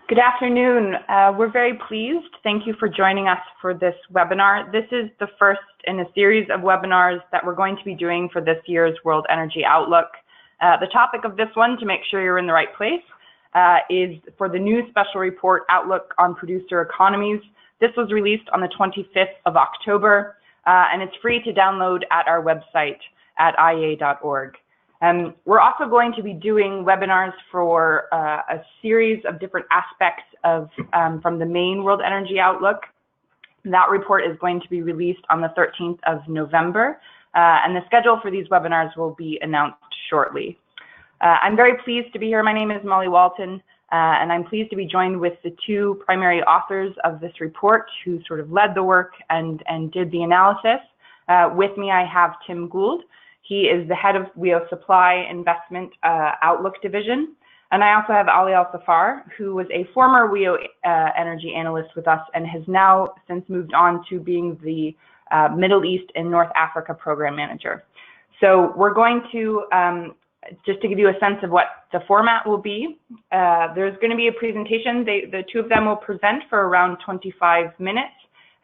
Good afternoon. We're very pleased. Thank you for joining us for this webinar. This is the first in a series of webinars that we're going to be doing for this year's World Energy Outlook. The topic of this one, to make sure you're in the right place, is for the new special report Outlook on Producer Economies. This was released on the 25th of October, and it's free to download at our website at iea.org. We're also going to be doing webinars for a series of different aspects of from the main World Energy Outlook. That report is going to be released on the 13th of November, and the schedule for these webinars will be announced shortly. I'm very pleased to be here. My name is Molly Walton, and I'm pleased to be joined with the two primary authors of this report who sort of led the work and did the analysis. With me, I have Tim Gould. He is the head of WEO Supply Investment Outlook Division. And I also have Ali Al-Safar, who was a former WEO energy analyst with us and has now since moved on to being the Middle East and North Africa Program Manager. So we're going to, just to give you a sense of what the format will be, there's going to be a presentation. The two of them will present for around 25 minutes.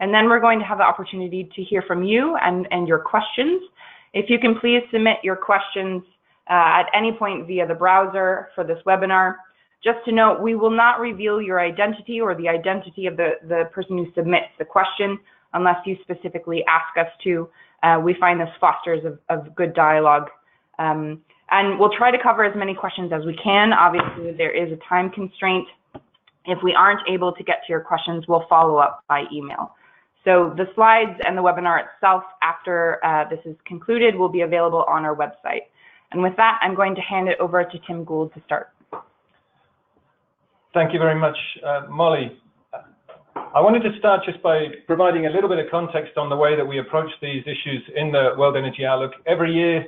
And then we're going to have the opportunity to hear from you and your questions. If you can please submit your questions at any point via the browser for this webinar. Just to note, we will not reveal your identity or the identity of the person who submits the question unless you specifically ask us to. We find this fosters of good dialogue. And we'll try to cover as many questions as we can. Obviously, there is a time constraint. If we aren't able to get to your questions, we'll follow up by email. So the slides and the webinar itself after this is concluded will be available on our website. And with that, I'm going to hand it over to Tim Gould to start. Thank you very much, Molly. I wanted to start just by providing a little bit of context on the way that we approach these issues in the World Energy Outlook. Every year,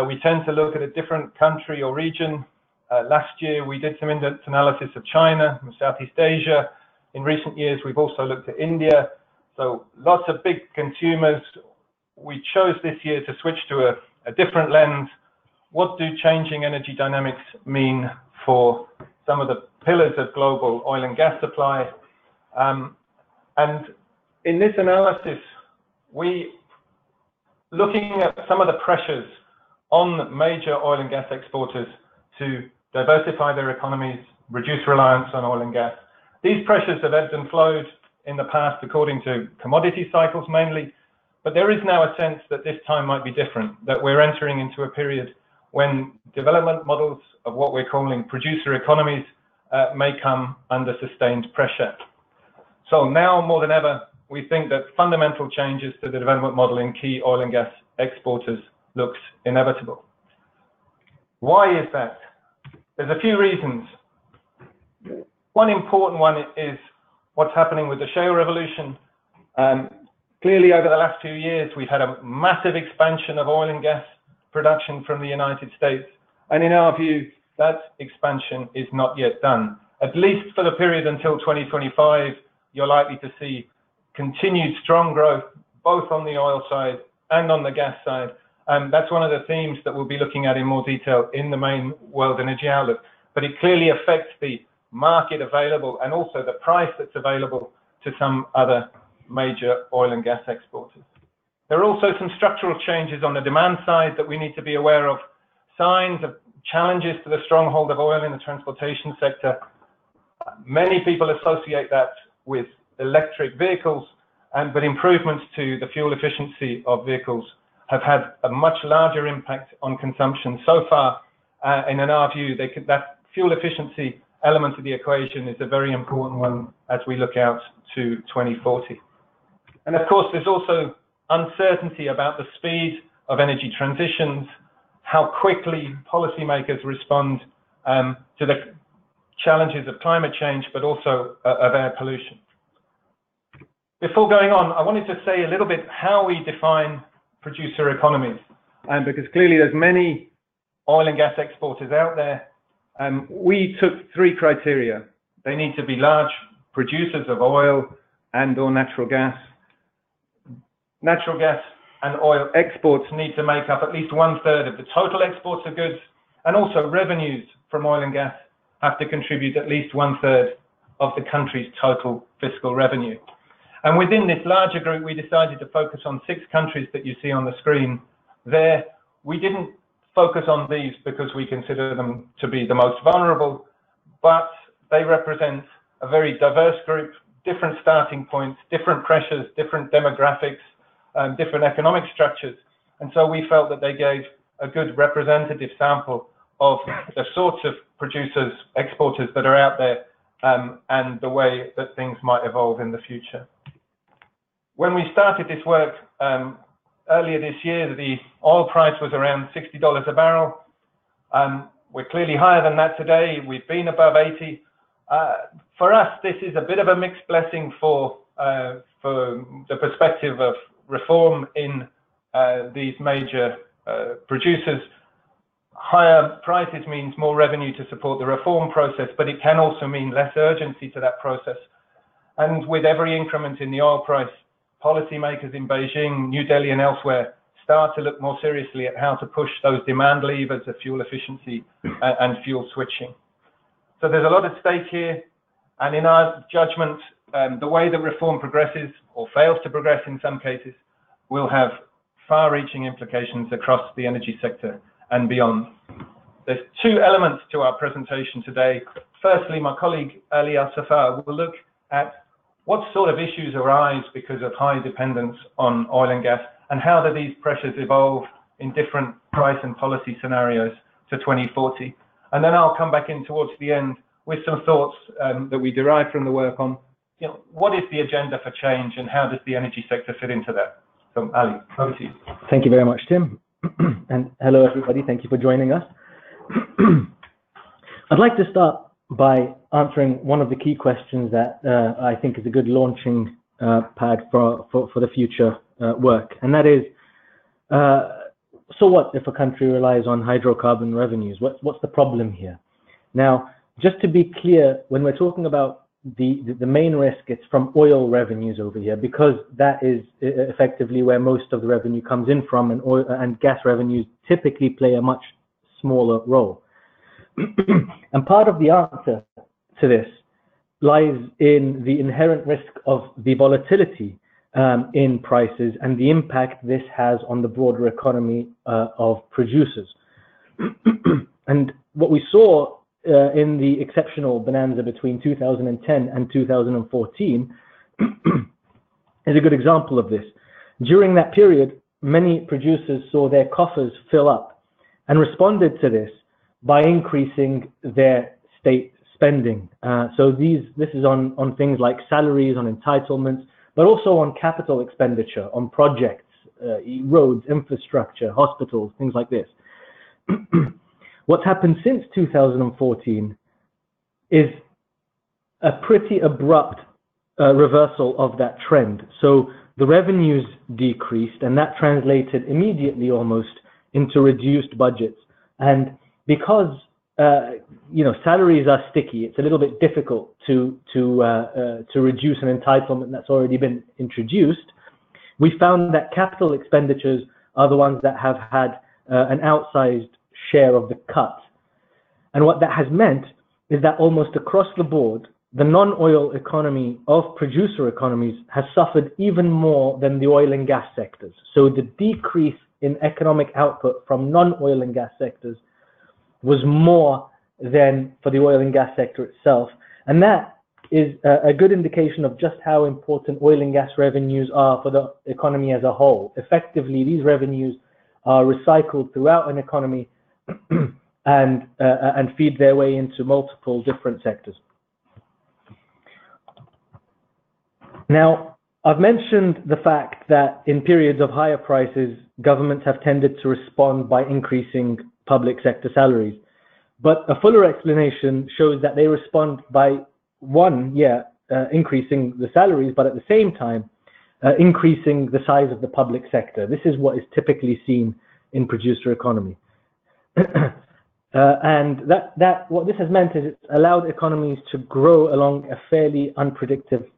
we tend to look at a different country or region. Last year, we did some in-depth analysis of China and Southeast Asia. In recent years, we've also looked at India. So lots of big consumers. We chose this year to switch to a different lens. What do changing energy dynamics mean for some of the pillars of global oil and gas supply? And in this analysis, looking at some of the pressures on major oil and gas exporters to diversify their economies, reduce reliance on oil and gas. These pressures have ebbed and flowed in the past according to commodity cycles mainly, but there is now a sense that this time might be different, that we're entering into a period when development models of what we're calling producer economies may come under sustained pressure. So now more than ever, we think that fundamental changes to the development model in key oil and gas exporters looks inevitable. Why is that? There's a few reasons. One important one is what's happening with the shale revolution. Clearly, over the last 2 years, we've had a massive expansion of oil and gas production from the United States. And in our view, that expansion is not yet done. At least for the period until 2025, you're likely to see continued strong growth, both on the oil side and on the gas side. That's one of the themes that we'll be looking at in more detail in the main World Energy Outlook. But it clearly affects the market available and also the price that's available to some other major oil and gas exporters. There are also some structural changes on the demand side that we need to be aware of. Signs of challenges to the stronghold of oil in the transportation sector. Many people associate that with electric vehicles, but improvements to the fuel efficiency of vehicles have had a much larger impact on consumption so far. And in our view, that fuel efficiency element of the equation is a very important one as we look out to 2040. And of course, there's also uncertainty about the speed of energy transitions, how quickly policymakers respond to the challenges of climate change, but also of air pollution. Before going on, I wanted to say a little bit how we define producer economies, because clearly there's many oil and gas exporters out there. We took 3 criteria. They need to be large producers of oil and or natural gas. Natural gas and oil exports need to make up at least 1/3 of the total exports of goods, and also revenues from oil and gas have to contribute at least 1/3 of the country's total fiscal revenue. And within this larger group, we decided to focus on 6 countries that you see on the screen there. We didn't focus on these because we consider them to be the most vulnerable, but they represent a very diverse group, different starting points, different pressures, different demographics, different economic structures. And so we felt that they gave a good representative sample of the sorts of producers, exporters that are out there, and the way that things might evolve in the future. When we started this work earlier this year, the oil price was around $60 a barrel. We're clearly higher than that today. We've been above 80. For us, this is a bit of a mixed blessing for the perspective of reform in these major producers. Higher prices means more revenue to support the reform process, but it can also mean less urgency to that process. And with every increment in the oil price, policymakers in Beijing, New Delhi and elsewhere start to look more seriously at how to push those demand levers of fuel efficiency and fuel switching. So there's a lot at stake here, and in our judgment, the way that reform progresses, or fails to progress in some cases, will have far-reaching implications across the energy sector and beyond. There's 2 elements to our presentation today. Firstly, my colleague Ali Al-Safar will look at what sort of issues arise because of high dependence on oil and gas, and how do these pressures evolve in different price and policy scenarios to 2040. And then I'll come back in towards the end with some thoughts that we derive from the work on, what is the agenda for change and how does the energy sector fit into that? So Ali, over to you. Thank you very much, Tim. And hello, everybody. Thank you for joining us. I'd like to start by answering one of the key questions that I think is a good launching pad for the future work. And that is, so what if a country relies on hydrocarbon revenues? What's the problem here? Now, just to be clear, when we're talking about the main risk, it's from oil revenues over here, because that is effectively where most of the revenue comes in from, and oil and gas revenues typically play a much smaller role. And part of the answer to this lies in the inherent risk of the volatility in prices and the impact this has on the broader economy of producers. And what we saw in the exceptional bonanza between 2010 and 2014 is a good example of this. During that period, many producers saw their coffers fill up and responded to this by increasing their state spending. So this is on things like salaries, on entitlements, but also on capital expenditure, on projects, roads, infrastructure, hospitals, things like this. What's happened since 2014 is a pretty abrupt reversal of that trend. So the revenues decreased, and that translated immediately almost into reduced budgets. And because salaries are sticky, it's a little bit difficult to reduce an entitlement that's already been introduced. We found that capital expenditures are the ones that have had an outsized share of the cut. And what that has meant is that almost across the board, the non-oil economy of producer economies has suffered even more than the oil and gas sectors. So the decrease in economic output from non-oil and gas sectors was more than for the oil and gas sector itself. And that is a good indication of just how important oil and gas revenues are for the economy as a whole. Effectively, these revenues are recycled throughout an economy and feed their way into multiple different sectors. Now, I've mentioned the fact that in periods of higher prices, governments have tended to respond by increasing public sector salaries. But a fuller explanation shows that they respond by increasing the salaries, but at the same time, increasing the size of the public sector. This is what is typically seen in producer economy. And what this has meant is it's allowed economies to grow along a fairly unproductive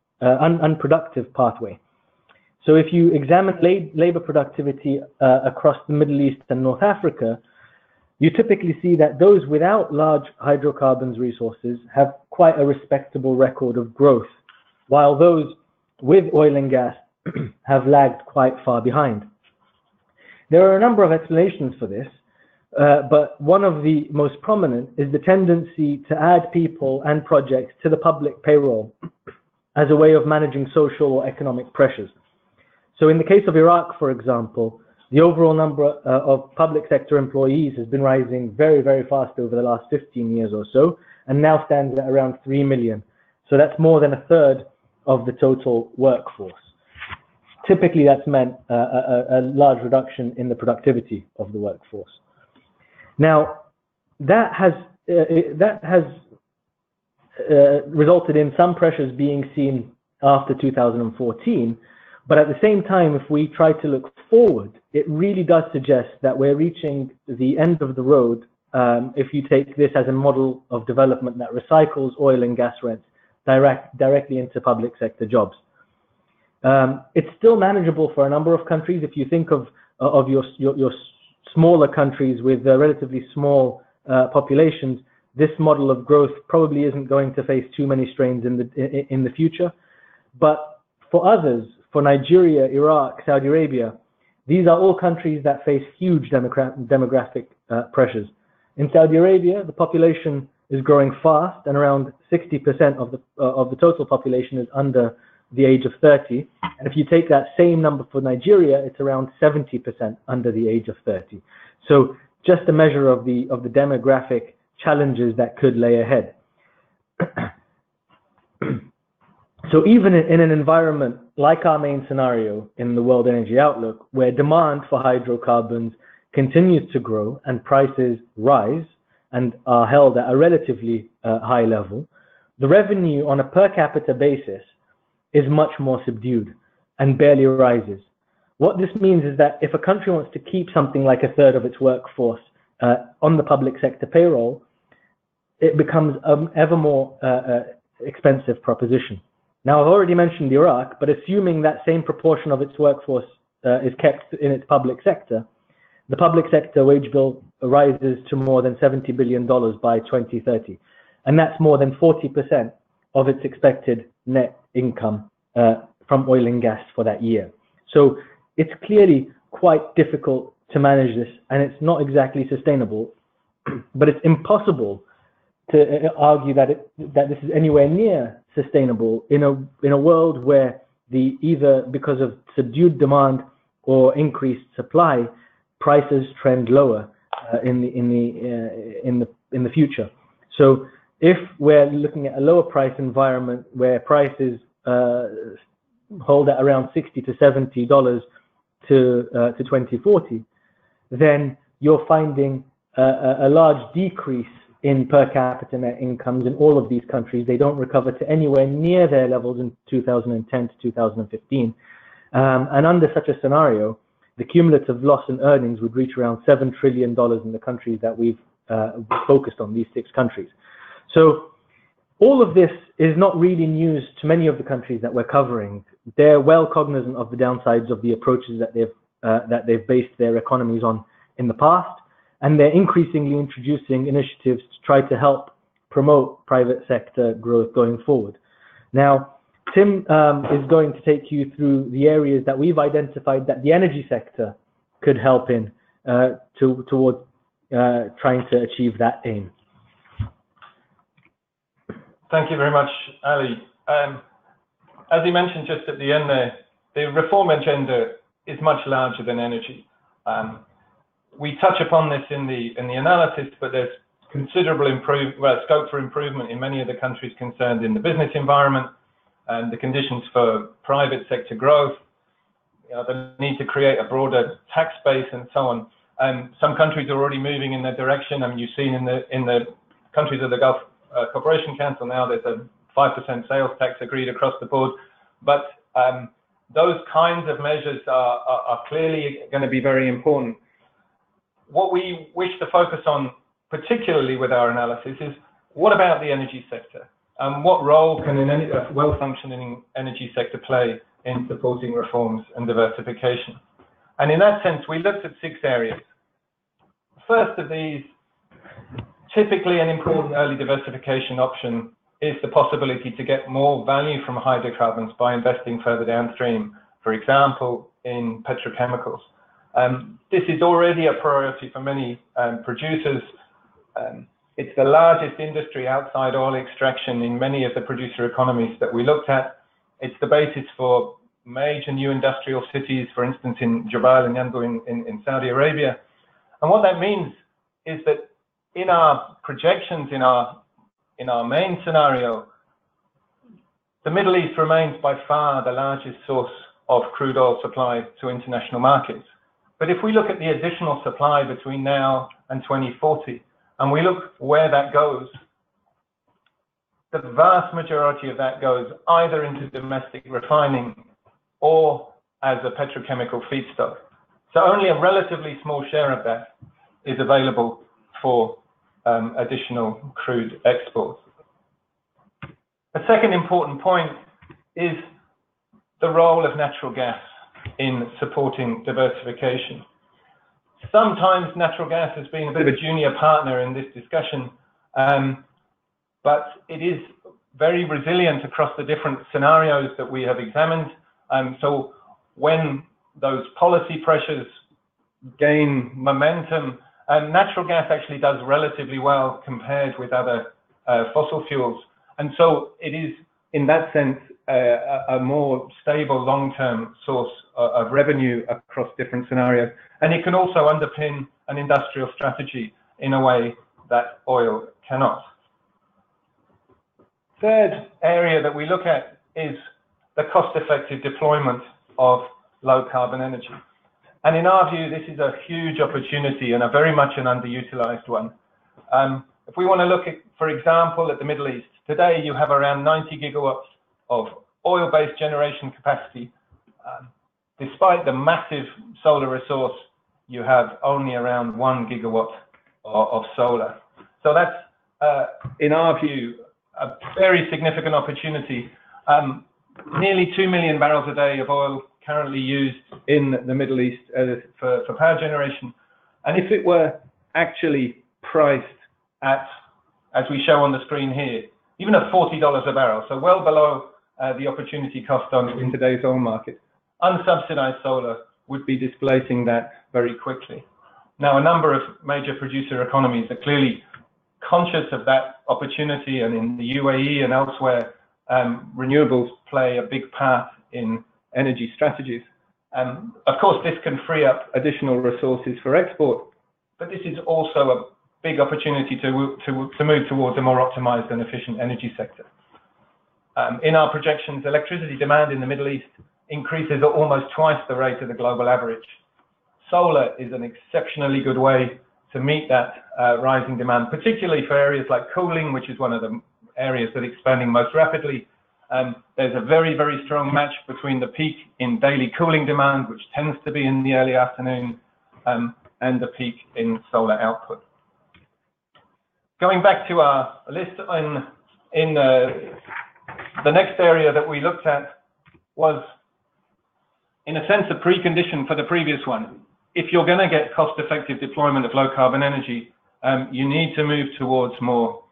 pathway. So if you examine labor productivity across the Middle East and North Africa, you typically see that those without large hydrocarbons resources have quite a respectable record of growth, while those with oil and gas have lagged quite far behind. There are a number of explanations for this, but one of the most prominent is the tendency to add people and projects to the public payroll as a way of managing social or economic pressures. So in the case of Iraq, for example, the overall number of public sector employees has been rising very, very fast over the last 15 years or so, and now stands at around 3 million. So that's more than a third of the total workforce. Typically, that's meant a large reduction in the productivity of the workforce. Now, that has resulted in some pressures being seen after 2014, but at the same time, if we try to look forward, it really does suggest that we're reaching the end of the road if you take this as a model of development that recycles oil and gas rents directly into public sector jobs. It's still manageable for a number of countries. If you think of your smaller countries with relatively small populations, this model of growth probably isn't going to face too many strains in the future. But for others, for Nigeria, Iraq, Saudi Arabia, these are all countries that face huge demographic pressures. In Saudi Arabia, the population is growing fast, and around 60% of the total population is under the age of 30. And if you take that same number for Nigeria, it's around 70% under the age of 30. So just a measure of the demographic challenges that could lay ahead. So even in an environment like our main scenario in the World Energy Outlook, where demand for hydrocarbons continues to grow and prices rise and are held at a relatively high level, the revenue on a per capita basis is much more subdued and barely rises. What this means is that if a country wants to keep something like a third of its workforce on the public sector payroll, it becomes an ever more expensive proposition. Now, I've already mentioned Iraq, but assuming that same proportion of its workforce is kept in its public sector, the public sector wage bill rises to more than $70 billion by 2030. And that's more than 40% of its expected net income from oil and gas for that year. So it's clearly quite difficult to manage this, and it's not exactly sustainable, but it's impossible to argue that this is anywhere near sustainable in a world where either because of subdued demand or increased supply, prices trend lower in the future. So if we're looking at a lower price environment where prices hold at around $60 to $70 to 2040, then you're finding a large decrease in per capita net incomes in all of these countries. They don't recover to anywhere near their levels in 2010 to 2015. And under such a scenario, the cumulative loss in earnings would reach around $7 trillion in the countries that we've focused on, these 6 countries. So all of this is not really news to many of the countries that we're covering. They're well cognizant of the downsides of the approaches that they've based their economies on in the past, and they're increasingly introducing initiatives to try to help promote private sector growth going forward. Now, Tim is going to take you through the areas that we've identified that the energy sector could help in towards trying to achieve that aim. Thank you very much, Ali. As he mentioned just at the end there, the reform agenda is much larger than energy. We touch upon this in the analysis, but there's considerable scope for improvement in many of the countries concerned in the business environment and the conditions for private sector growth, the need to create a broader tax base and so on. Some countries are already moving in that direction. I mean, you've seen in the countries of the Gulf Cooperation Council now there's a 5% sales tax agreed across the board, but those kinds of measures are clearly going to be very important. What we wish to focus on, particularly with our analysis, is what about the energy sector? What role can a well-functioning energy sector play in supporting reforms and diversification? And in that sense, we looked at 6 areas. First of these, typically an important early diversification option is the possibility to get more value from hydrocarbons by investing further downstream, for example, in petrochemicals. This is already a priority for many producers. It's the largest industry outside oil extraction in many of the producer economies that we looked at. It's the basis for major new industrial cities, for instance, in Jebel and Yanbu in Saudi Arabia. And what that means is that in our projections, in our main scenario, the Middle East remains by far the largest source of crude oil supply to international markets. But if we look at the additional supply between now and 2040, and we look where that goes, the vast majority of that goes either into domestic refining or as a petrochemical feedstock. So only a relatively small share of that is available for additional crude exports. A second important point is the role of natural gas in supporting diversification. Sometimes natural gas has been a bit of a junior partner in this discussion, but it is very resilient across the different scenarios that we have examined. So when those policy pressures gain momentum, natural gas actually does relatively well compared with other fossil fuels. And so it is, in that sense, a more stable long-term source of revenue across different scenarios. And it can also underpin an industrial strategy in a way that oil cannot. Third area that we look at is the cost-effective deployment of low-carbon energy. And in our view, this is a huge opportunity and a very much an underutilized one. If we want to look at, for example, at the Middle East, today you have around 90 gigawatts of oil-based generation capacity. Despite the massive solar resource, you have only around 1 gigawatt of solar. So that's, in our view, a very significant opportunity. Nearly 2 million barrels a day of oil currently used in the Middle East for power generation. And if it were actually priced at, as we show on the screen here, even at $40 a barrel, so well below the opportunity cost in today's oil market, unsubsidized solar would be displacing that very quickly. Now, a number of major producer economies are clearly conscious of that opportunity, and in the UAE and elsewhere, renewables play a big part in energy strategies. Of course, this can free up additional resources for export, but this is also a big opportunity to move towards a more optimized and efficient energy sector. In our projections, electricity demand in the Middle East increases at almost twice the rate of the global average. Solar is an exceptionally good way to meet that rising demand, particularly for areas like cooling, which is one of the areas that are expanding most rapidly. There's a very, very strong match between the peak in daily cooling demand, which tends to be in the early afternoon, and the peak in solar output. Going back to our list, in the next area that we looked at was, in a sense, a precondition for the previous one. If you're going to get cost-effective deployment of low-carbon energy, you need to move towards more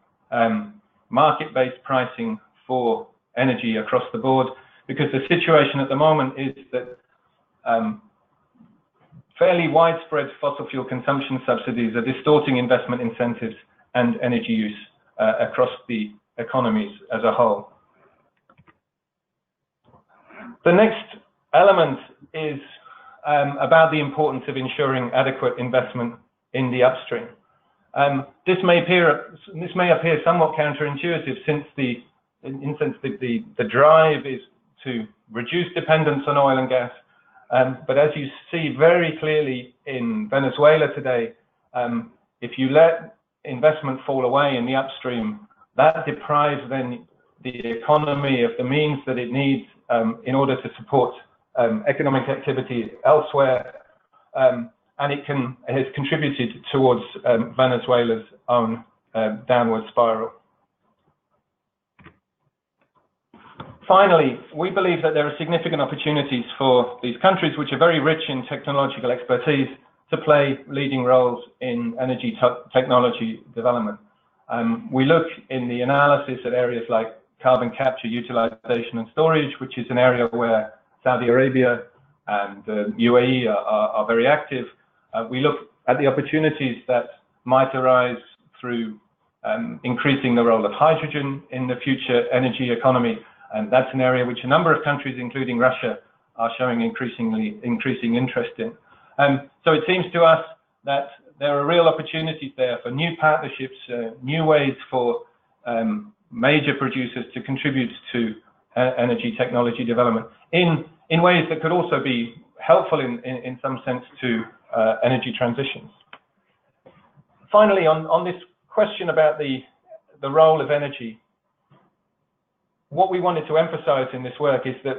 market-based pricing for energy across the board, because the situation at the moment is that fairly widespread fossil fuel consumption subsidies are distorting investment incentives and energy use across the economies as a whole. The next element is about the importance of ensuring adequate investment in the upstream. This may appear somewhat counterintuitive, since the drive is to reduce dependence on oil and gas. But as you see very clearly in Venezuela today, if you let investment fall away in the upstream, that deprives then the economy of the means that it needs in order to support economic activity elsewhere, and it has contributed towards Venezuela's own downward spiral. Finally, we believe that there are significant opportunities for these countries, which are very rich in technological expertise, to play leading roles in energy technology development. We look in the analysis at areas like carbon capture, utilization and storage, which is an area where Saudi Arabia and UAE are very active. We look at the opportunities that might arise through increasing the role of hydrogen in the future energy economy. And that's an area which a number of countries, including Russia, are showing increasing interest in. So it seems to us that there are real opportunities there for new partnerships, new ways for major producers to contribute to energy technology development in ways that could also be helpful in some sense to energy transitions. Finally, on this question about the role of energy, what we wanted to emphasize in this work is that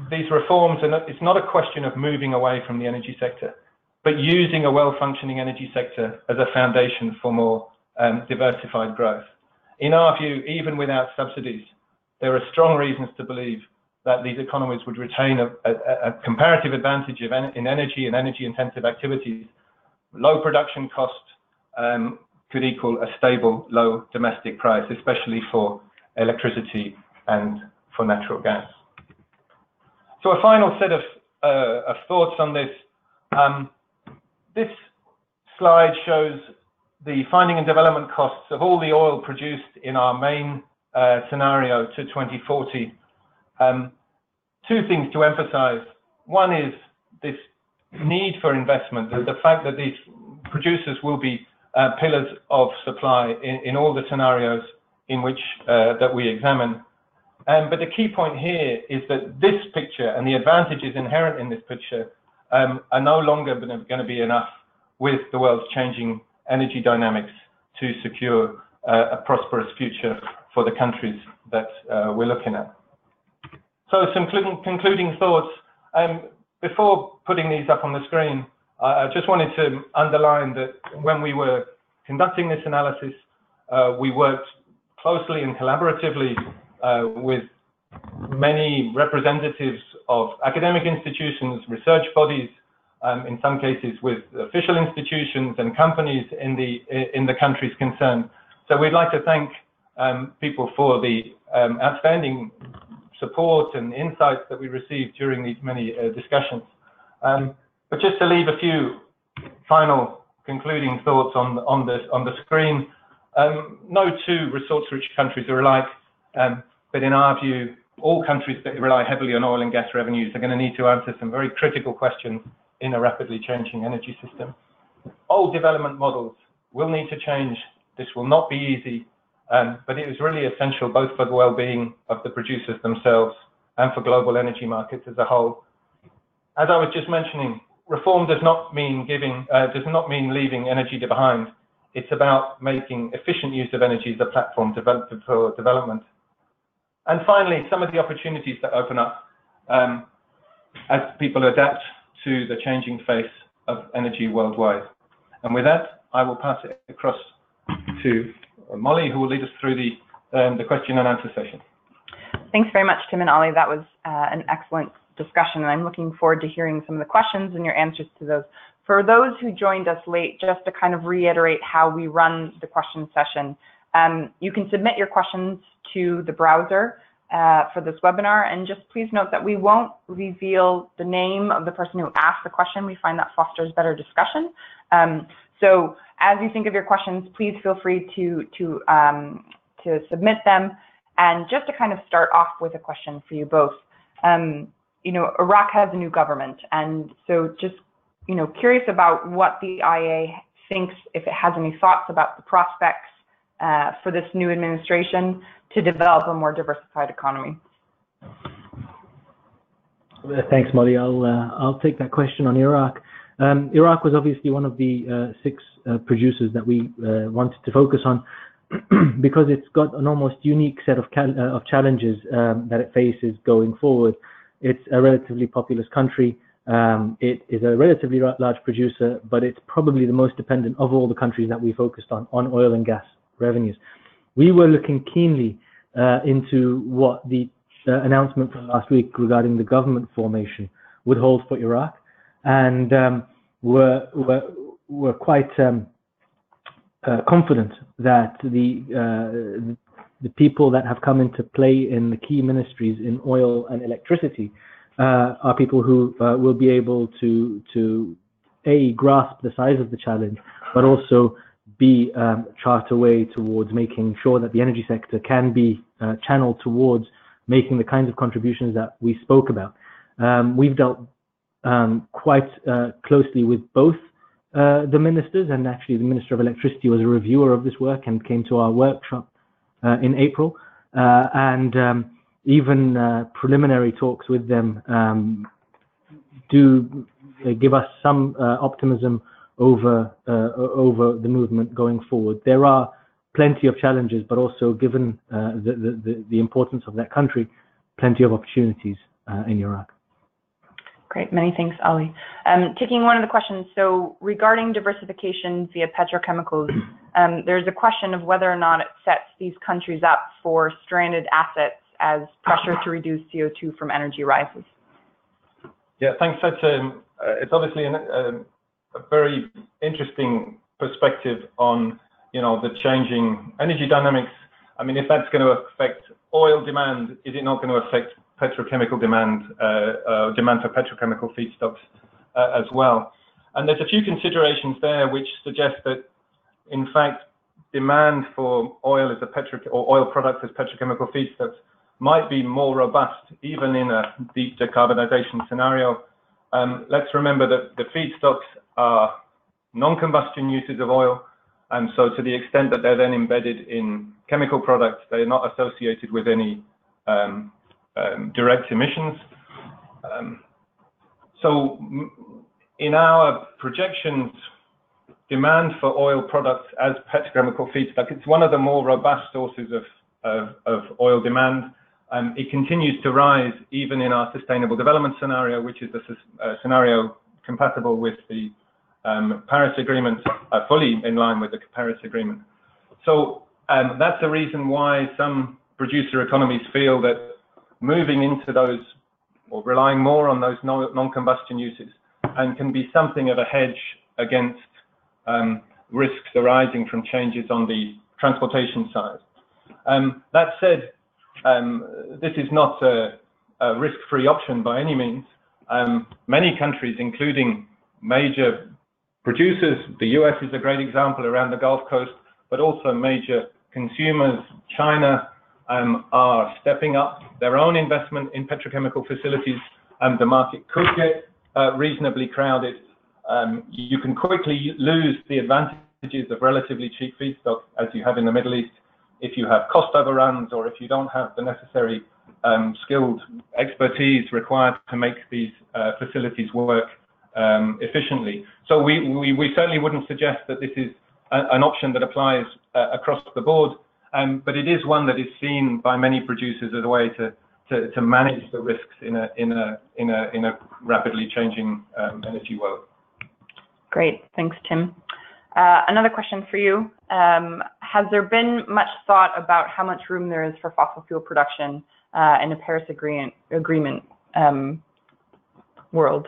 these reforms, it's not a question of moving away from the energy sector, but using a well-functioning energy sector as a foundation for more diversified growth. In our view, even without subsidies, there are strong reasons to believe that these economies would retain a comparative advantage in energy and energy-intensive activities. Low production cost could equal a stable, low domestic price, especially for electricity and for natural gas. So a final set of thoughts on this. This slide shows the finding and development costs of all the oil produced in our main scenario to 2040. Two things to emphasize. One is this need for investment, the fact that these producers will be pillars of supply in all the scenarios in which that we examine. But the key point here is that this picture and the advantages inherent in this picture are no longer going to be enough with the world's changing energy dynamics to secure a prosperous future for the countries that we're looking at. So some concluding thoughts. Before putting these up on the screen, I just wanted to underline that when we were conducting this analysis, we worked closely and collaboratively with many representatives of academic institutions, research bodies, in some cases with official institutions and companies in the countries concerned. So we'd like to thank people for the outstanding support and insights that we received during these many discussions. But just to leave a few final concluding thoughts on the screen. No two resource-rich countries are alike, but in our view, all countries that rely heavily on oil and gas revenues are going to need to answer some very critical questions in a rapidly changing energy system. Old development models will need to change. This will not be easy, but it is really essential both for the well-being of the producers themselves and for global energy markets as a whole. As I was just mentioning, reform does not mean leaving energy behind. It's about making efficient use of energy as a platform for development. And finally, some of the opportunities that open up as people adapt to the changing face of energy worldwide. And with that, I will pass it across to Molly, who will lead us through the question and answer session. Thanks very much, Tim and Ali. That was an excellent discussion, and I'm looking forward to hearing some of the questions and your answers to those. For those who joined us late, just to kind of reiterate how we run the question session, you can submit your questions to the browser for this webinar, and just please note that we won't reveal the name of the person who asked the question. We find that fosters better discussion. So as you think of your questions, please feel free to submit them. And just to kind of start off with a question for you both, you know, Iraq has a new government, and so just, you know, curious about what the IEA thinks, if it has any thoughts about the prospects for this new administration to develop a more diversified economy. Thanks, Molly. I'll take that question on Iraq. Iraq was obviously one of the 6 producers that we wanted to focus on because it's got an almost unique set of challenges that it faces going forward. It's a relatively populous country. It is a relatively large producer, but it's probably the most dependent of all the countries that we focused on oil and gas revenues. We were looking keenly into what the announcement from last week regarding the government formation would hold for Iraq, and were quite confident that the people that have come into play in the key ministries in oil and electricity are people who will be able to grasp the size of the challenge, but also chart a way towards making sure that the energy sector can be channeled towards making the kinds of contributions that we spoke about. We've dealt quite closely with both the ministers, and actually the Minister of Electricity was a reviewer of this work and came to our workshop in April, and even preliminary talks with them do give us some optimism over the movement going forward. There are plenty of challenges, but also, given the importance of that country, plenty of opportunities in Iraq. Great, many thanks, Ali. Taking one of the questions, so regarding diversification via petrochemicals, there's a question of whether or not it sets these countries up for stranded assets as pressure to reduce CO2 from energy rises. Yeah, thanks. It's obviously a very interesting perspective on, the changing energy dynamics. I mean, if that's going to affect oil demand, is it not going to affect petrochemical demand, demand for petrochemical feedstocks as well? And there's a few considerations there which suggest that, in fact, demand for oil as oil products as petrochemical feedstocks might be more robust even in a deep decarbonization scenario. Let's remember that the feedstocks are non-combustion uses of oil, and so to the extent that they're then embedded in chemical products, they're not associated with any direct emissions. So in our projections, demand for oil products as petrochemical feedstock, it's one of the more robust sources of oil demand. It continues to rise even in our sustainable development scenario, which is a scenario compatible with the Paris Agreement, fully in line with the Paris Agreement. So that's the reason why some producer economies feel that moving into those, or relying more on those non-combustion uses, and can be something of a hedge against risks arising from changes on the transportation side. That said, this is not a risk-free option by any means. Many countries, including major producers, the US is a great example around the Gulf Coast, but also major consumers, China, are stepping up their own investment in petrochemical facilities, and the market could get reasonably crowded. You can quickly lose the advantages of relatively cheap feedstock, as you have in the Middle East, if you have cost overruns or if you don't have the necessary skilled expertise required to make these facilities work efficiently. So we certainly wouldn't suggest that this is an option that applies across the board, but it is one that is seen by many producers as a way to manage the risks in a rapidly changing energy world. Great, thanks, Tim. Another question for you. Has there been much thought about how much room there is for fossil fuel production in a Paris Agreement world?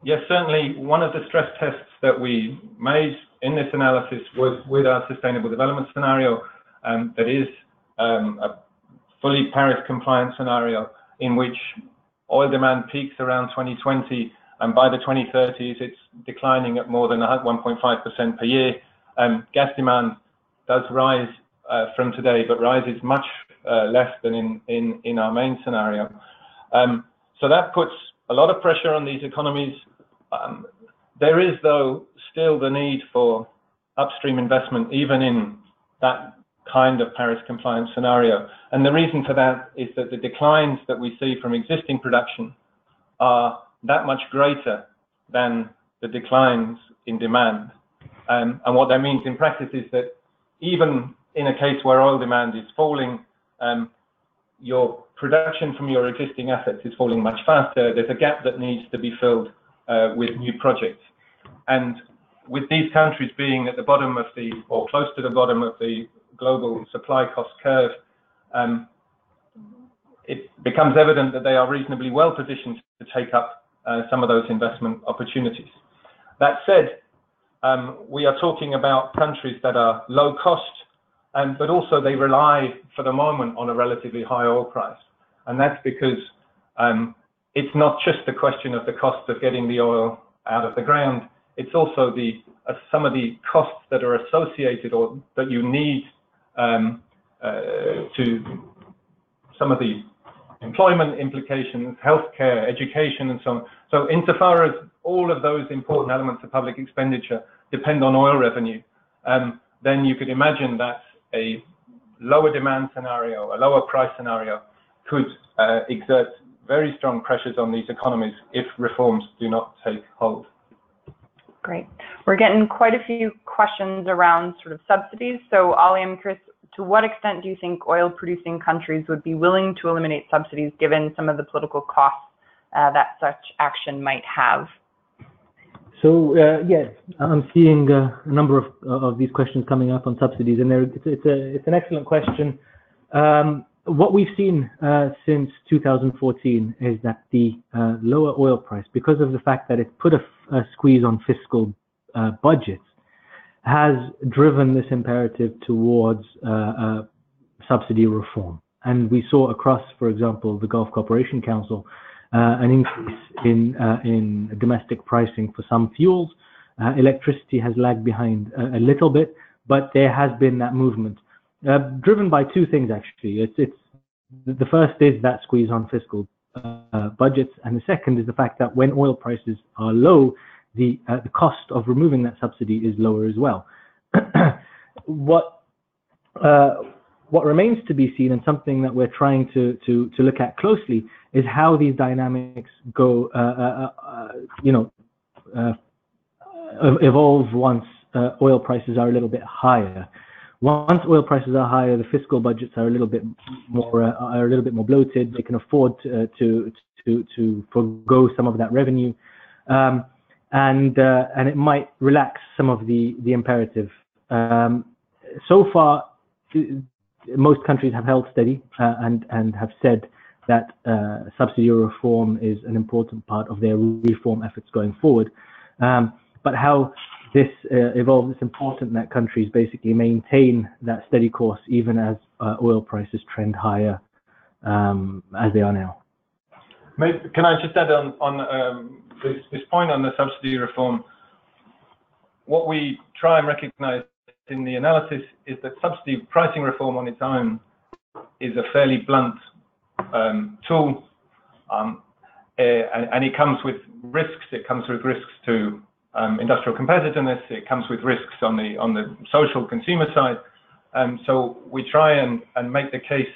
Yes, certainly. One of the stress tests that we made in this analysis was with our sustainable development scenario, that is a fully Paris compliant scenario in which oil demand peaks around 2020, and by the 2030s it's declining at more than 1.5% per year. Gas demand does rise from today, but rises much less than in our main scenario. So that puts a lot of pressure on these economies. There is, though, still the need for upstream investment, even in that kind of Paris compliant scenario. And the reason for that is that the declines that we see from existing production are that much greater than the declines in demand. And what that means in practice is that even in a case where oil demand is falling, your production from your existing assets is falling much faster. There's a gap that needs to be filled with new projects. And with these countries being at the bottom of the, or close to the bottom of the global supply cost curve, it becomes evident that they are reasonably well positioned to take up some of those investment opportunities. That said, we are talking about countries that are low cost, but also they rely for the moment on a relatively high oil price. And that's because it's not just the question of the cost of getting the oil out of the ground, it's also some of the costs that are associated or that you need to some of the employment implications, healthcare, education, and so on. So insofar as all of those important elements of public expenditure depend on oil revenue, then you could imagine that a lower demand scenario, a lower price scenario could exert very strong pressures on these economies if reforms do not take hold. Great. We're getting quite a few questions around sort of subsidies. So Ali, I'm curious, to what extent do you think oil-producing countries would be willing to eliminate subsidies given some of the political costs that such action might have? So yes, I'm seeing a number of these questions coming up on subsidies, and it's an excellent question. What we've seen since 2014 is that the lower oil price, because of the fact that it put a squeeze on fiscal budgets, has driven this imperative towards subsidy reform. And we saw across, for example, the Gulf Cooperation Council, an increase in domestic pricing for some fuels. Electricity has lagged behind a little bit, but there has been that movement, driven by two things actually. The first is that squeeze on fiscal budgets, and the second is the fact that when oil prices are low, the cost of removing that subsidy is lower as well. What remains to be seen, and something that we're trying to look at closely, is how these dynamics go, evolve once oil prices are a little bit higher. Once oil prices are higher, the fiscal budgets are a little bit more bloated. They can afford to forgo some of that revenue, and it might relax some of the imperative. So far, most countries have held steady and have said that subsidy reform is an important part of their reform efforts going forward. But how this evolves, it's important that countries basically maintain that steady course even as oil prices trend higher as they are now. Can I just add on this point on the subsidy reform? What we try and recognize in the analysis is that subsidy pricing reform on its own is a fairly blunt tool, and it comes with risks. It comes with risks to industrial competitiveness. It comes with risks on the social consumer side. So we try and make the case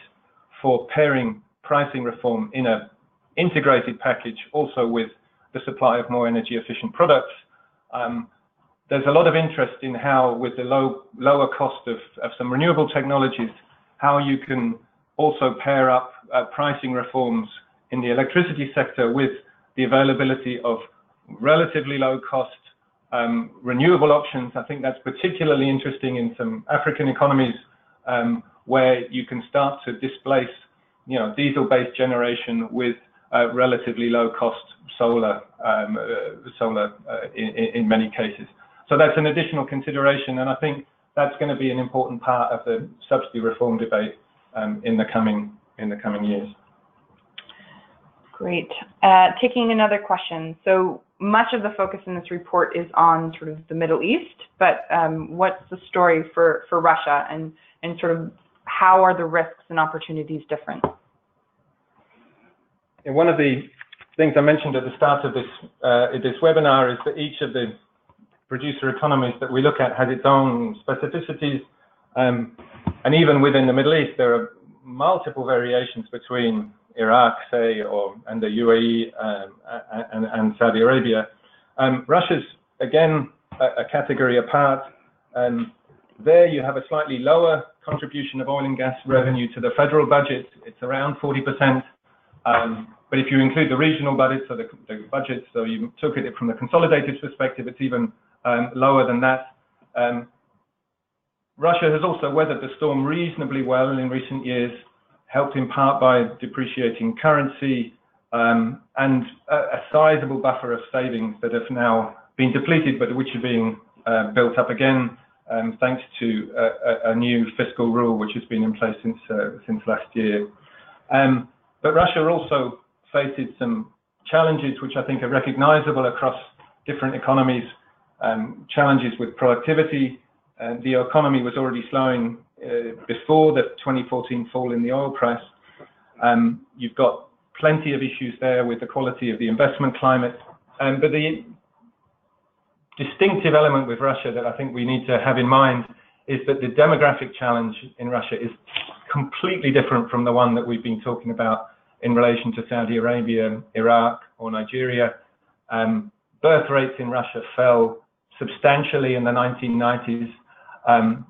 for pairing pricing reform in an integrated package, also with the supply of more energy efficient products. There's a lot of interest in how, with the lower cost of some renewable technologies, how you can also pair up pricing reforms in the electricity sector with the availability of relatively low cost renewable options. I think that's particularly interesting in some African economies where you can start to displace, diesel-based generation with relatively low-cost solar in many cases. So that's an additional consideration, and I think that's going to be an important part of the subsidy reform debate in the coming years. Great. Taking another question. So much of the focus in this report is on sort of the Middle East, but what's the story for Russia, and sort of how are the risks and opportunities different? And one of the things I mentioned at the start of this webinar is that each of the producer economies that we look at has its own specificities, and even within the Middle East there are multiple variations between Iraq, say, and the UAE and Saudi Arabia. Russia's again a category apart. There you have a slightly lower contribution of oil and gas revenue to the federal budget. It's around 40%. But if you include the regional budgets, so the budgets, so you took it from the consolidated perspective, it's even lower than that. Russia has also weathered the storm reasonably well in recent years, helped in part by depreciating currency and a sizable buffer of savings that have now been depleted, but which are being built up again, thanks to a new fiscal rule which has been in place since last year. But Russia also faces some challenges which I think are recognizable across different economies, challenges with productivity. The economy was already slowing before the 2014 fall in the oil price. You've got plenty of issues there with the quality of the investment climate. But the distinctive element with Russia that I think we need to have in mind is that the demographic challenge in Russia is completely different from the one that we've been talking about in relation to Saudi Arabia, Iraq, or Nigeria. Birth rates in Russia fell substantially in the 1990s.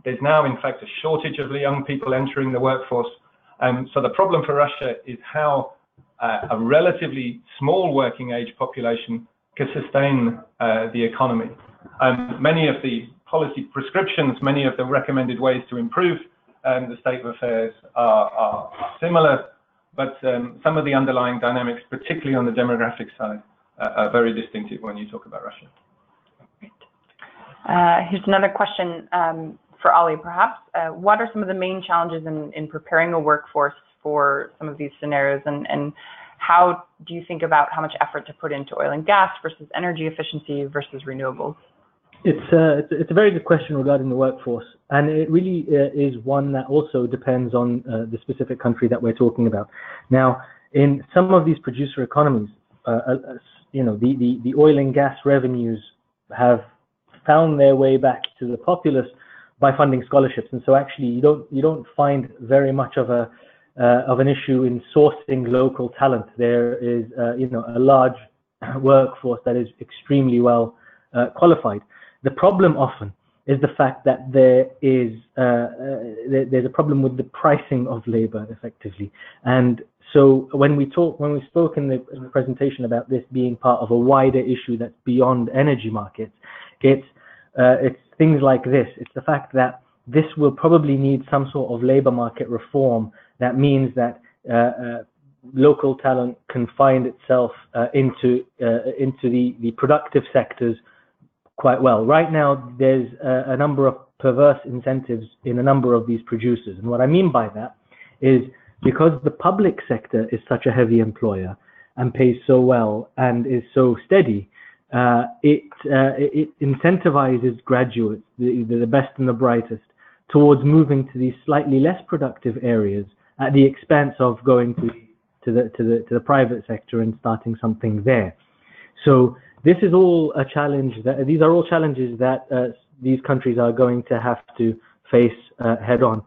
There's now, in fact, a shortage of young people entering the workforce. So the problem for Russia is how a relatively small working age population can sustain the economy. Many of the policy prescriptions, many of the recommended ways to improve the state of affairs are similar, but some of the underlying dynamics, particularly on the demographic side, are very distinctive when you talk about Russia. Here's another question for Ali, perhaps. What are some of the main challenges in preparing a workforce for some of these scenarios, and how do you think about how much effort to put into oil and gas versus energy efficiency versus renewables? It's a very good question regarding the workforce, and it really is one that also depends on the specific country that we're talking about. Now, in some of these producer economies, the oil and gas revenues have found their way back to the populace by funding scholarships, and so actually you don't find very much of an issue in sourcing local talent. There is a large workforce that is extremely well qualified. The problem often is the fact that there's a problem with the pricing of labor effectively. And so when we spoke in the presentation about this being part of a wider issue that's beyond energy markets, it's things like this. It's the fact that this will probably need some sort of labor market reform that means that local talent can find itself into the productive sectors quite well. Right now, there's a number of perverse incentives in a number of these producers. And what I mean by that is because the public sector is such a heavy employer and pays so well and is so steady, it incentivizes graduates, the best and the brightest, towards moving to these slightly less productive areas at the expense of going to the private sector and starting something there. So this is all a challenge. These are all challenges that these countries are going to have to face head on.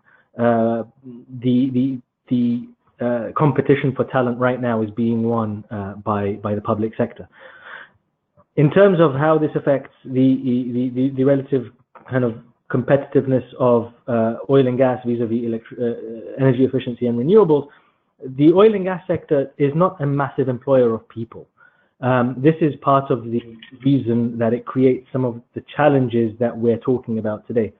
The competition for talent right now is being won by the public sector. In terms of how this affects the relative kind of competitiveness of oil and gas vis-a-vis energy efficiency and renewables, the oil and gas sector is not a massive employer of people. This is part of the reason that it creates some of the challenges that we're talking about today.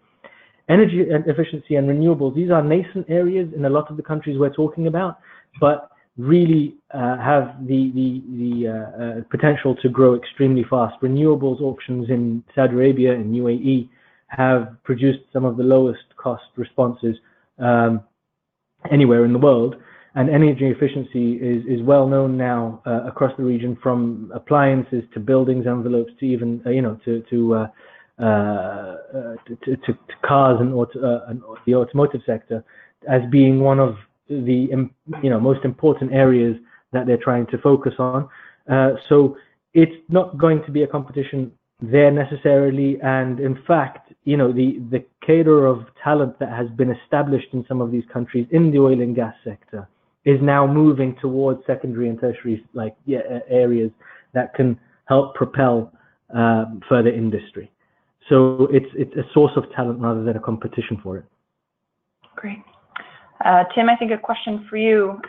Energy efficiency and renewables, these are nascent areas in a lot of the countries we're talking about, but really have the potential to grow extremely fast. Renewables auctions in Saudi Arabia and UAE have produced some of the lowest cost responses anywhere in the world. And energy efficiency is well known now across the region, from appliances to buildings envelopes to even to cars and the automotive sector as being one of the most important areas that they're trying to focus on. So it's not going to be a competition there necessarily, and in fact, the cadre of talent that has been established in some of these countries in the oil and gas sector is now moving towards secondary and tertiary areas that can help propel further industry. So it's a source of talent rather than a competition for it. Great. Tim, I think a question for you,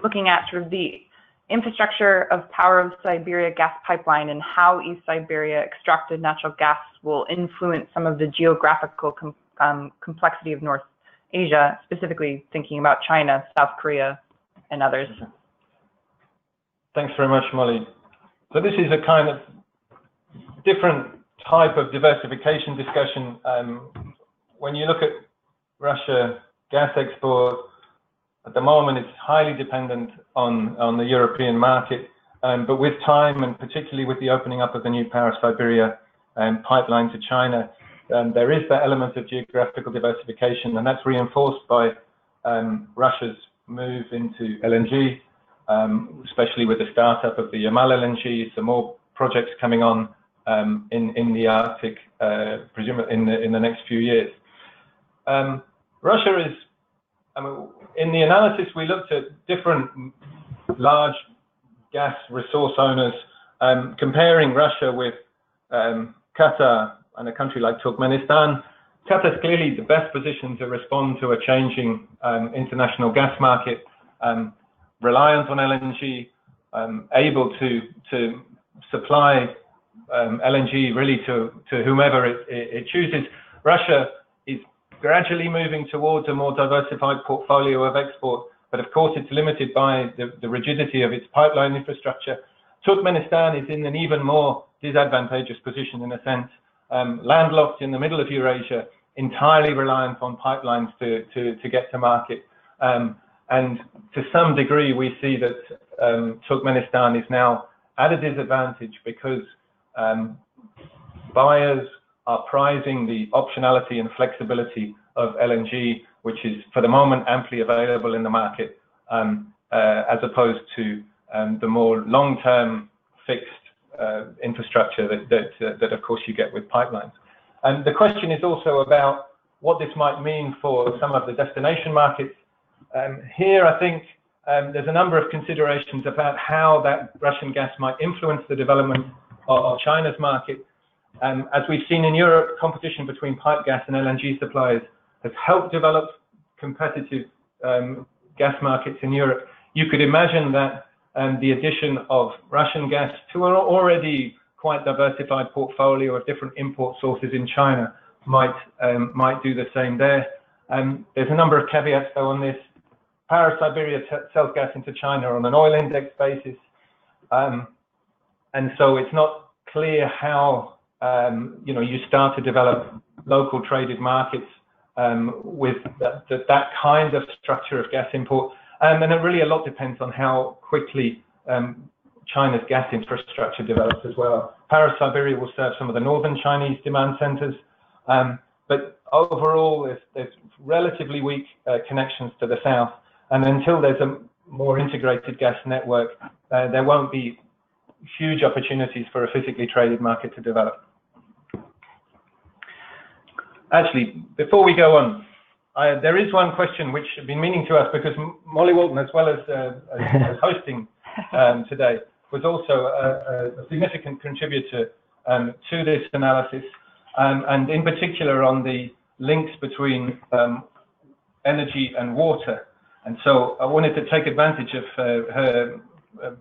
looking at sort of the infrastructure of Power of Siberia gas pipeline and how East Siberia extracted natural gas will influence some of the geographical complexity of North Asia, specifically thinking about China, South Korea, and others. Thanks very much, Molly. So this is a kind of different type of diversification discussion, when you look at Russia gas export, at the moment it's highly dependent on the European market, but with time, and particularly with the opening up of the new Siberia pipeline to China, there is that element of geographical diversification, and that's reinforced by Russia's move into LNG, especially with the startup of the Yamal LNG, some more projects coming on in the Arctic, presumably in the next few years. Russia is, in the analysis we looked at different large gas resource owners, comparing Russia with Qatar and a country like Turkmenistan. Qatar is clearly the best position to respond to a changing international gas market, reliant on LNG, able to supply LNG really to whomever it chooses. Russia is gradually moving towards a more diversified portfolio of export, but of course it's limited by the rigidity of its pipeline infrastructure. Turkmenistan is in an even more disadvantageous position in a sense, landlocked in the middle of Eurasia, entirely reliant on pipelines to get to market. And to some degree, we see that Turkmenistan is now at a disadvantage because buyers are prizing the optionality and flexibility of LNG, which is for the moment amply available in the market, as opposed to the more long-term fixed infrastructure that of course you get with pipelines. And the question is also about what this might mean for some of the destination markets. Here, I think there's a number of considerations about how that Russian gas might influence the development of China's market. As we've seen in Europe, competition between pipe gas and LNG suppliers has helped develop competitive gas markets in Europe. You could imagine that the addition of Russian gas to an already quite diversified portfolio of different import sources in China might do the same there. There's a number of caveats though on this. Siberia sells gas into China on an oil index basis, and so it's not clear how you start to develop local traded markets with that kind of structure of gas import. And then really a lot depends on how quickly China's gas infrastructure develops as well. Siberia will serve some of the northern Chinese demand centers, but overall there's relatively weak connections to the south. And until there's a more integrated gas network, there won't be huge opportunities for a physically traded market to develop. Actually, before we go on, there is one question which I've been meaning to ask, because Molly Walton, as well as hosting today, was also a significant contributor to this analysis, and in particular on the links between energy and water. And so I wanted to take advantage of her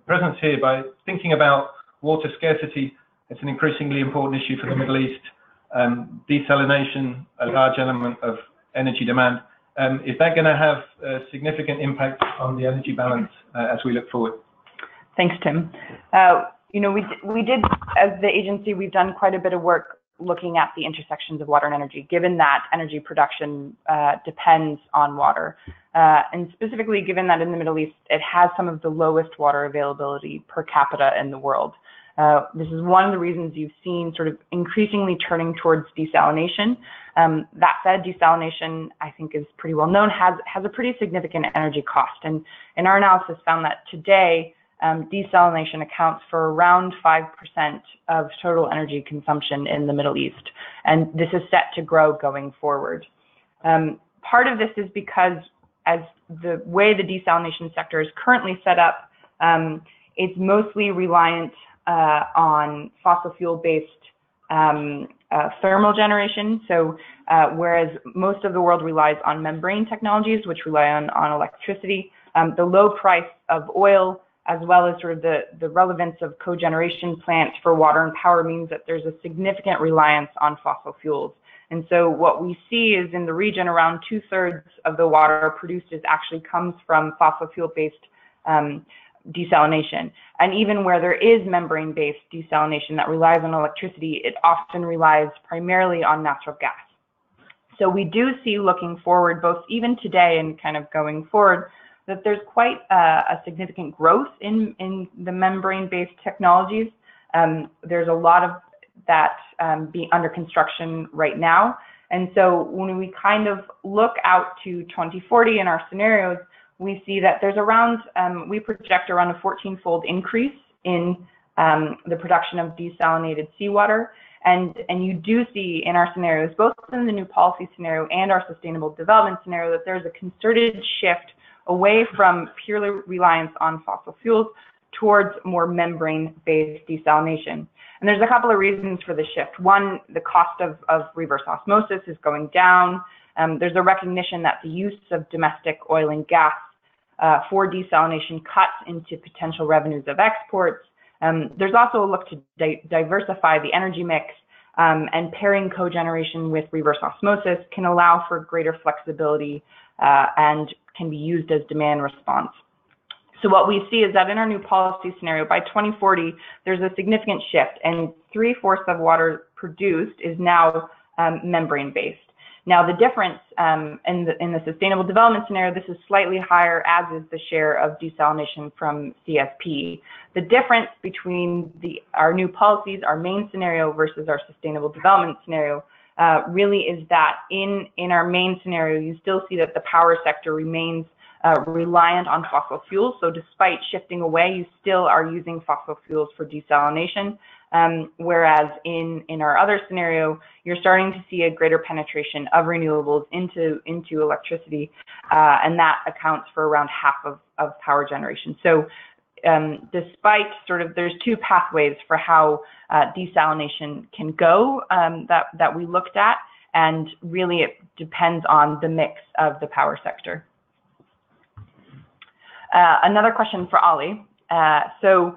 presence here by thinking about water scarcity. It's an increasingly important issue for the Middle East. Desalination, a large element of energy demand. Is that going to have a significant impact on the energy balance as we look forward? Thanks, Tim. We did, as the agency, we've done quite a bit of work looking at the intersections of water and energy, given that energy production depends on water. And specifically, given that in the Middle East, it has some of the lowest water availability per capita in the world. This is one of the reasons you've seen sort of increasingly turning towards desalination. That said, desalination, I think, is pretty well known, has a pretty significant energy cost. And our analysis found that today, desalination accounts for around 5% of total energy consumption in the Middle East. And this is set to grow going forward. Part of this is because as the way the desalination sector is currently set up, it's mostly reliant on fossil fuel-based thermal generation. So whereas most of the world relies on membrane technologies, which rely on electricity, the low price of oil, as well as sort of the relevance of cogeneration plants for water and power, means that there's a significant reliance on fossil fuels. And so what we see is in the region, around 2/3 of the water produced actually comes from fossil fuel-based desalination. And even where there is membrane-based desalination that relies on electricity, it often relies primarily on natural gas. So we do see, looking forward, both even today and kind of going forward, that there's quite a significant growth in the membrane-based technologies. There's a lot of that being under construction right now. And so when we kind of look out to 2040 in our scenarios, we see that there's around, we project around a 14-fold increase in the production of desalinated seawater. And you do see in our scenarios, both in the new policy scenario and our sustainable development scenario, that there's a concerted shift away from purely reliance on fossil fuels towards more membrane-based desalination. And there's a couple of reasons for the shift. One, the cost of reverse osmosis is going down. There's a recognition that the use of domestic oil and gas for desalination cuts into potential revenues of exports. There's also a look to diversify the energy mix, and pairing cogeneration with reverse osmosis can allow for greater flexibility and can be used as demand response. So what we see is that in our new policy scenario, by 2040, there's a significant shift, and 3/4 of water produced is now membrane-based. Now, the difference in the sustainable development scenario, this is slightly higher, as is the share of desalination from CSP. The difference between our new policies, our main scenario versus our sustainable development scenario, really is that in our main scenario, you still see that the power sector remains reliant on fossil fuels. So despite shifting away, you still are using fossil fuels for desalination. Whereas in our other scenario, you're starting to see a greater penetration of renewables into electricity, and that accounts for around half of power generation. So despite there's two pathways for how desalination can go that we looked at, and really it depends on the mix of the power sector. Another question for Ali. So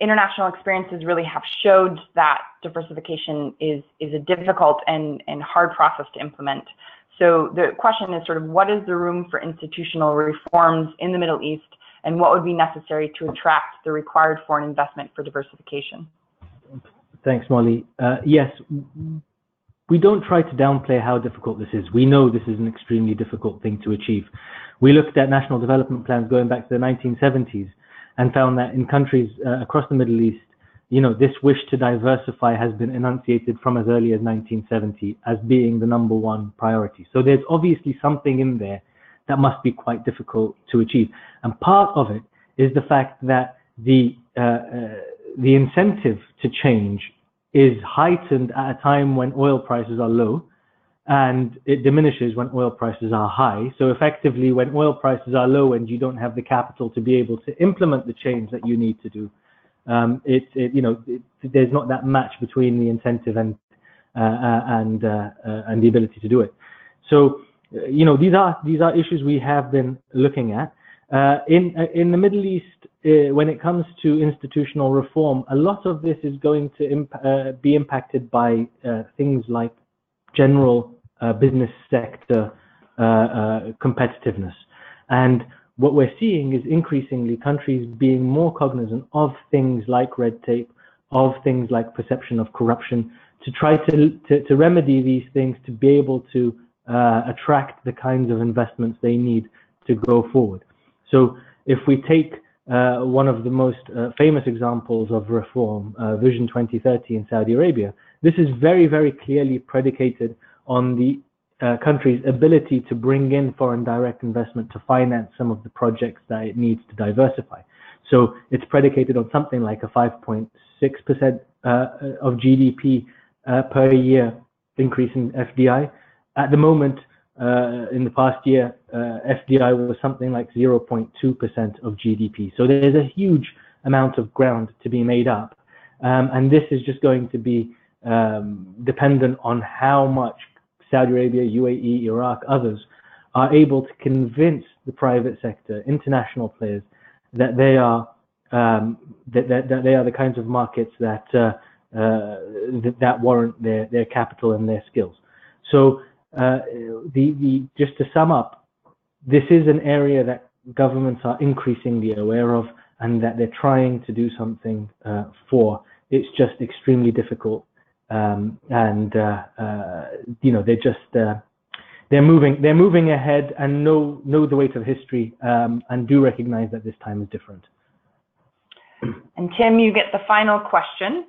international experiences really have showed that diversification is a difficult and hard process to implement. So the question is what is the room for institutional reforms in the Middle East, and what would be necessary to attract the required foreign investment for diversification? Thanks, Molly. Yes, we don't try to downplay how difficult this is. We know this is an extremely difficult thing to achieve. We looked at national development plans going back to the 1970s and found that in countries across the Middle East, this wish to diversify has been enunciated from as early as 1970 as being the #1 priority. So there's obviously something in there that must be quite difficult to achieve. And part of it is the fact that the incentive to change is heightened at a time when oil prices are low, and it diminishes when oil prices are high. So effectively, when oil prices are low and you don't have the capital to be able to implement the change that you need to do, there's not that match between the incentive and the ability to do it. So these are issues we have been looking at in the Middle East. When it comes to institutional reform, a lot of this is going to be impacted by things like general business sector competitiveness. And what we're seeing is increasingly countries being more cognizant of things like red tape, of things like perception of corruption, to try to remedy these things, to be able to attract the kinds of investments they need to go forward. So if we take one of the most famous examples of reform, Vision 2030 in Saudi Arabia, this is very, very clearly predicated on the country's ability to bring in foreign direct investment to finance some of the projects that it needs to diversify. So it's predicated on something like a 5.6% of GDP per year increase in FDI. At the moment, in the past year, FDI was something like 0.2% of GDP. So there's a huge amount of ground to be made up. And this is just going to be dependent on how much Saudi Arabia, UAE, Iraq, others are able to convince the private sector, international players, that they are that they are the kinds of markets that that warrant their capital and their skills. So just to sum up, this is an area that governments are increasingly aware of and that they're trying to do something for. It's just extremely difficult, and you know, they're moving ahead and know the weight of history, and do recognize that this time is different. And Tim, you get the final question.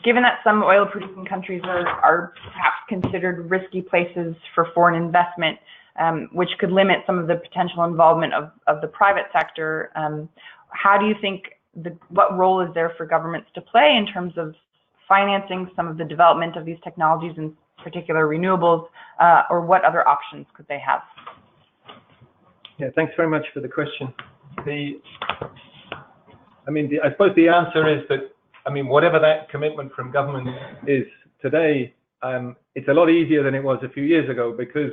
Given that some oil producing countries are perhaps considered risky places for foreign investment, which could limit some of the potential involvement of the private sector, how do you think, what role is there for governments to play in terms of financing some of the development of these technologies, in particular renewables, or what other options could they have? Yeah, thanks very much for the question. I suppose the answer is that, whatever that commitment from government is today, it's a lot easier than it was a few years ago, because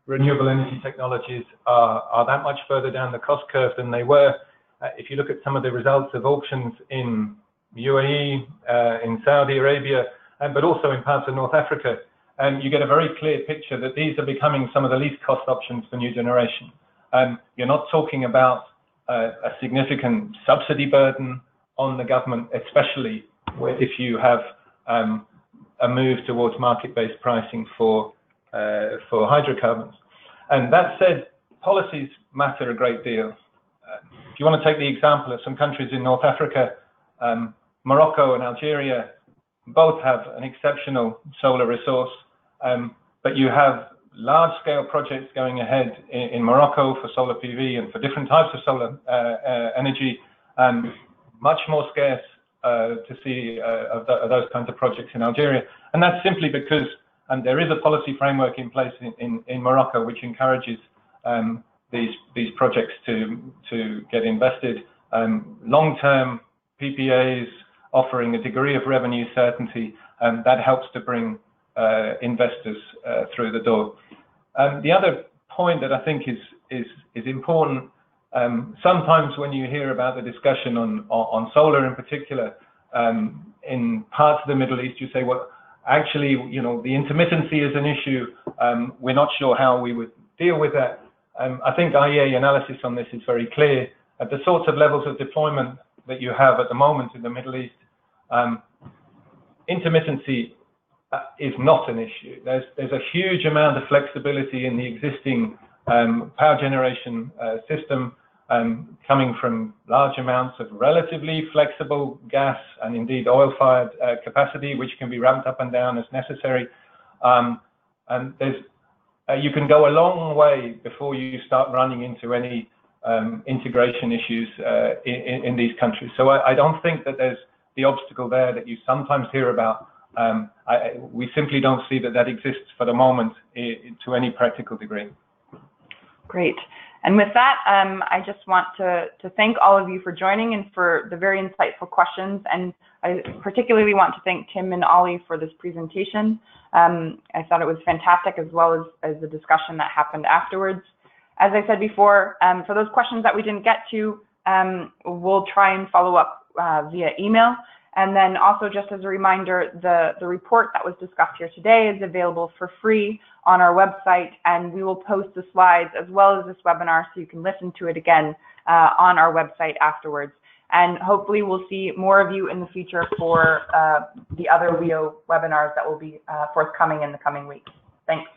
renewable energy technologies are that much further down the cost curve than they were. If you look at some of the results of auctions in UAE, in Saudi Arabia, but also in parts of North Africa, you get a very clear picture that these are becoming some of the least cost options for new generation. You're not talking about a significant subsidy burden on the government, especially if you have a move towards market-based pricing for hydrocarbons. And that said, policies matter a great deal. If you want to take the example of some countries in North Africa, Morocco and Algeria both have an exceptional solar resource, but you have large-scale projects going ahead in Morocco for solar PV and for different types of solar energy, much more scarce to see of those kinds of projects in Algeria. And that's simply because there is a policy framework in place in Morocco which encourages these projects to get invested. Long-term PPAs offering a degree of revenue certainty, that helps to bring investors through the door. The other point that I think is important, sometimes when you hear about the discussion on solar in particular, in parts of the Middle East, you say, well, actually, the intermittency is an issue. We're not sure how we would deal with that. I think IEA analysis on this is very clear. At the sorts of levels of deployment that you have at the moment in the Middle East, intermittency is not an issue. There's a huge amount of flexibility in the existing power generation system, coming from large amounts of relatively flexible gas and indeed oil-fired capacity, which can be ramped up and down as necessary. And you can go a long way before you start running into any integration issues in these countries. So I don't think that there's the obstacle there that you sometimes hear about. We simply don't see that exists for the moment to any practical degree. Great. And with that, I just want to thank all of you for joining and for the very insightful questions. And I particularly want to thank Tim and Ollie for this presentation. I thought it was fantastic, as well as the discussion that happened afterwards. As I said before, for those questions that we didn't get to, we'll try and follow up via email. And then also, just as a reminder, the report that was discussed here today is available for free on our website, and we will post the slides as well as this webinar so you can listen to it again on our website afterwards. And hopefully we'll see more of you in the future for the other WEO webinars that will be forthcoming in the coming weeks. Thanks.